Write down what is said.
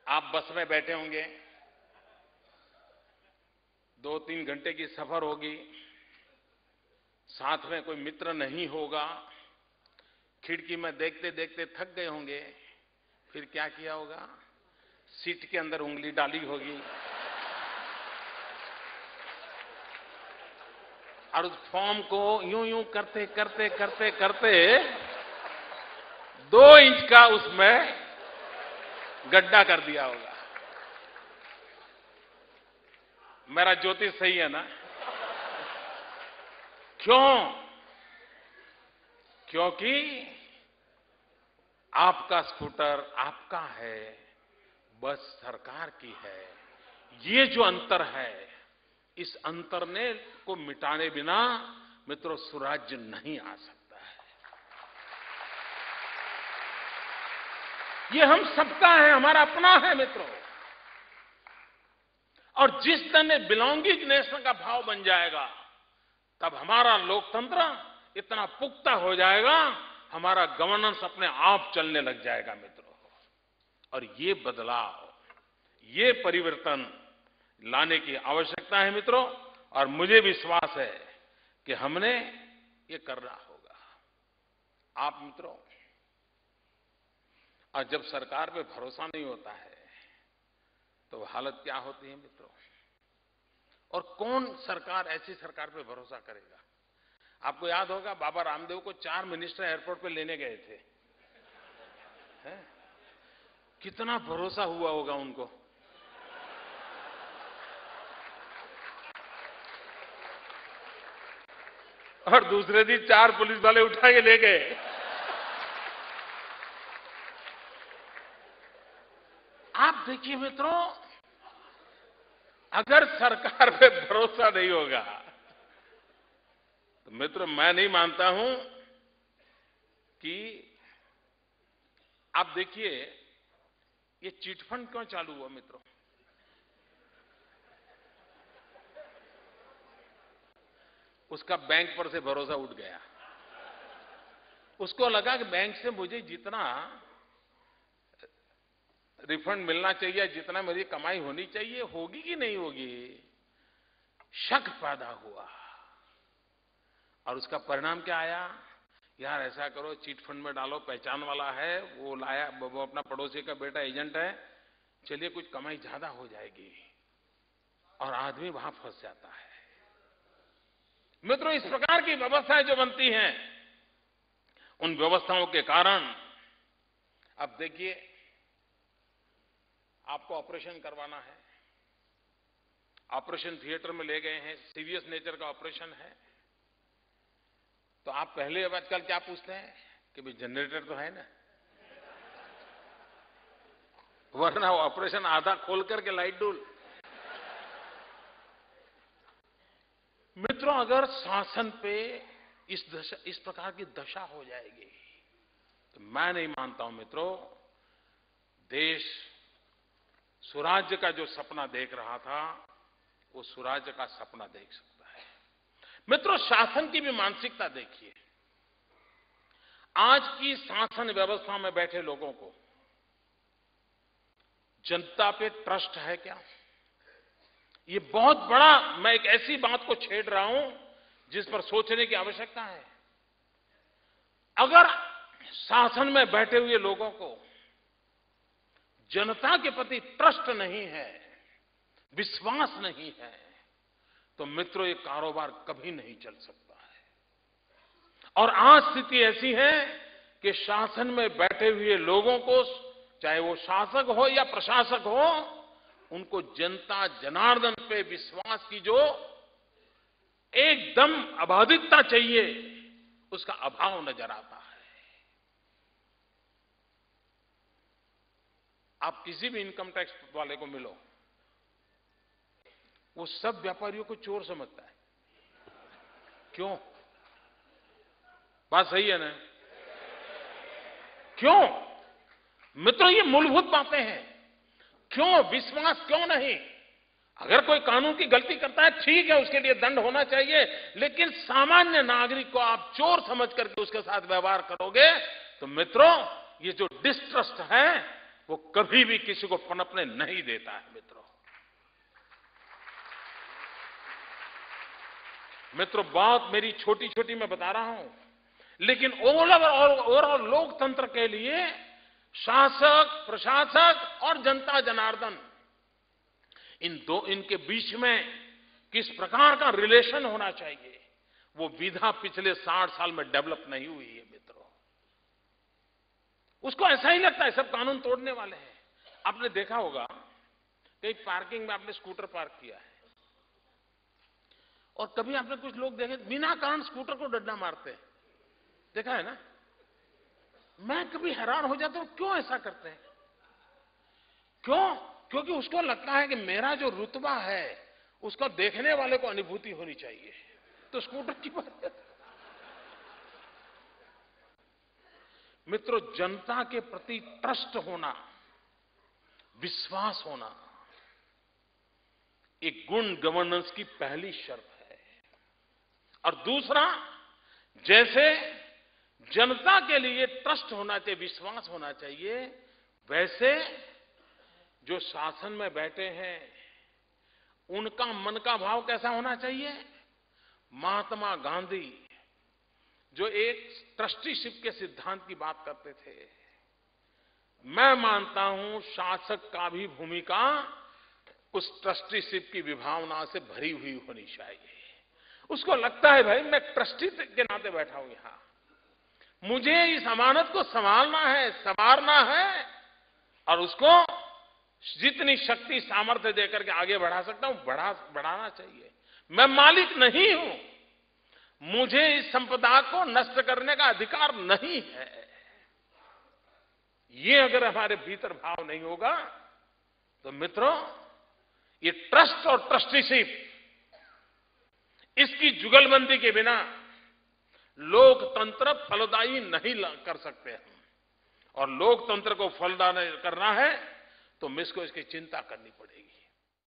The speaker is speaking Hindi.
आप बस में बैठे होंगे, 2-3 घंटे की सफर होगी, साथ में कोई मित्र नहीं होगा, खिड़की में देखते देखते थक गए होंगे। फिर क्या किया होगा? सीट के अंदर उंगली डाली होगी और उस फॉर्म को यूं यूं करते करते करते करते 2 इंच का उसमें गड्ढा कर दिया होगा। मेरा ज्योतिष सही है ना? क्यों? क्योंकि आपका स्कूटर आपका है, बस सरकार की है। ये जो अंतर है, इस अंतर ने को मिटाने बिना मित्रों सुराज्य नहीं आ सकता है। ये हम सबका है, हमारा अपना है मित्रों। और जिस दिन बिलोंगिंगनेस का भाव बन जाएगा, तब हमारा लोकतंत्र इतना पुख्ता हो जाएगा, हमारा गवर्नेंस अपने आप चलने लग जाएगा मित्रों। और ये बदलाव, ये परिवर्तन लाने की आवश्यकता है मित्रों। और मुझे विश्वास है कि हमने ये करना होगा। आप मित्रों, और जब सरकार पे भरोसा नहीं होता है तो हालत क्या होती है मित्रों? और कौन सरकार, ऐसी सरकार पे भरोसा करेगा? आपको याद होगा, बाबा रामदेव को 4 मिनिस्टर एयरपोर्ट पे लेने गए थे, हैं? कितना भरोसा हुआ होगा उनको। और दूसरे दिन 4 पुलिस वाले उठा के ले गए। आप देखिए मित्रों, अगर सरकार पे भरोसा नहीं होगा तो मित्रों मैं नहीं मानता हूं कि, आप देखिए ये चिट फंड क्यों चालू हुआ मित्रों? उसका बैंक पर से भरोसा उठ गया। उसको लगा कि बैंक से मुझे जितना रिफंड मिलना चाहिए, जितना मेरी कमाई होनी चाहिए, होगी कि नहीं होगी, शक पैदा हुआ। और उसका परिणाम क्या आया? यार ऐसा करो, चिट फंड में डालो, पहचान वाला है, वो लाया, वो अपना पड़ोसी का बेटा एजेंट है, चलिए कुछ कमाई ज्यादा हो जाएगी। और आदमी वहां फंस जाता है। मित्रों, इस प्रकार की व्यवस्थाएं जो बनती हैं, उन व्यवस्थाओं के कारण, अब देखिए आपको ऑपरेशन करवाना है, ऑपरेशन थिएटर में ले गए हैं, सीरियस नेचर का ऑपरेशन है, तो आप पहले आजकल क्या पूछते हैं कि भाई जनरेटर तो है ना, वरना ऑपरेशन आधा खोल करके लाइट डूल। मित्रों, अगर शासन पे इस प्रकार की दशा हो जाएगी तो मैं नहीं मानता हूं मित्रों, देश सुराज्य का जो सपना देख रहा था वो सुराज्य का सपना देख सकता है। मित्रों, शासन की भी मानसिकता देखिए। आज की शासन व्यवस्था में बैठे लोगों को जनता पे ट्रस्ट है क्या? ये बहुत बड़ा, मैं एक ऐसी बात को छेड़ रहा हूं जिस पर सोचने की आवश्यकता है। अगर शासन में बैठे हुए लोगों को जनता के प्रति ट्रस्ट नहीं है, विश्वास नहीं है, तो मित्रों ये कारोबार कभी नहीं चल सकता है। और आज स्थिति ऐसी है कि शासन में बैठे हुए लोगों को, चाहे वो शासक हो या प्रशासक हो, उनको जनता जनार्दन पे विश्वास की जो एकदम अबाधितता चाहिए, उसका अभाव नजर आता है। आप किसी भी इनकम टैक्स वाले को मिलो, वो सब व्यापारियों को चोर समझता है। क्यों? बात सही है ना? क्यों? मित्रों, ये मूलभूत बातें हैं। क्यों विश्वास क्यों नहीं? अगर कोई कानून की गलती करता है, ठीक है, उसके लिए दंड होना चाहिए, लेकिन सामान्य नागरिक को आप चोर समझ करके उसके साथ व्यवहार करोगे तो मित्रों, ये जो डिस्ट्रस्ट है, वो कभी भी किसी को पनपने नहीं देता है। मित्रों, बात मेरी छोटी छोटी मैं बता रहा हूं, लेकिन ओवरऑल लोकतंत्र के लिए शासक, प्रशासक और जनता जनार्दन, इनके बीच में किस प्रकार का रिलेशन होना चाहिए, वो विधा पिछले 60 साल में डेवलप नहीं हुई है। मित्रों, उसको ऐसा ही लगता है सब कानून तोड़ने वाले हैं। आपने देखा होगा कहीं पार्किंग में आपने स्कूटर पार्क किया है, और कभी आपने कुछ लोग देखे बिना कारण स्कूटर को डंडा मारते हैं, देखा है ना? मैं कभी हैरान हो जाता हूं, क्यों ऐसा करते हैं? क्यों? क्योंकि उसको लगता है कि मेरा जो रुतबा है उसको देखने वाले को अनुभूति होनी चाहिए, तो स्कूटर की बात। मित्रों, जनता के प्रति ट्रस्ट होना, विश्वास होना, एक गुड गवर्नेंस की पहली शर्त है। और दूसरा, जैसे जनता के लिए ट्रस्ट होना चाहिए, विश्वास होना चाहिए, वैसे जो शासन में बैठे हैं उनका मन का भाव कैसा होना चाहिए? महात्मा गांधी जो एक ट्रस्टीशिप के सिद्धांत की बात करते थे, मैं मानता हूं शासक का भी भूमिका उस ट्रस्टीशिप की विभावना से भरी हुई होनी चाहिए। उसको लगता है भाई मैं ट्रस्टी के नाते बैठा हूं यहां, मुझे इस अमानत को संभालना है, संवारना है, और उसको जितनी शक्ति सामर्थ्य देकर के आगे बढ़ा सकता हूं बढ़ाना चाहिए। मैं मालिक नहीं हूं, मुझे इस संपदा को नष्ट करने का अधिकार नहीं है। ये अगर हमारे भीतर भाव नहीं होगा तो मित्रों, ये ट्रस्ट और ट्रस्टीशिप, इसकी जुगलबंदी के बिना लोकतंत्र फलदायी नहीं कर सकते हम। और लोकतंत्र को फलदायी करना है तो मिसको इसकी चिंता करनी पड़ेगी।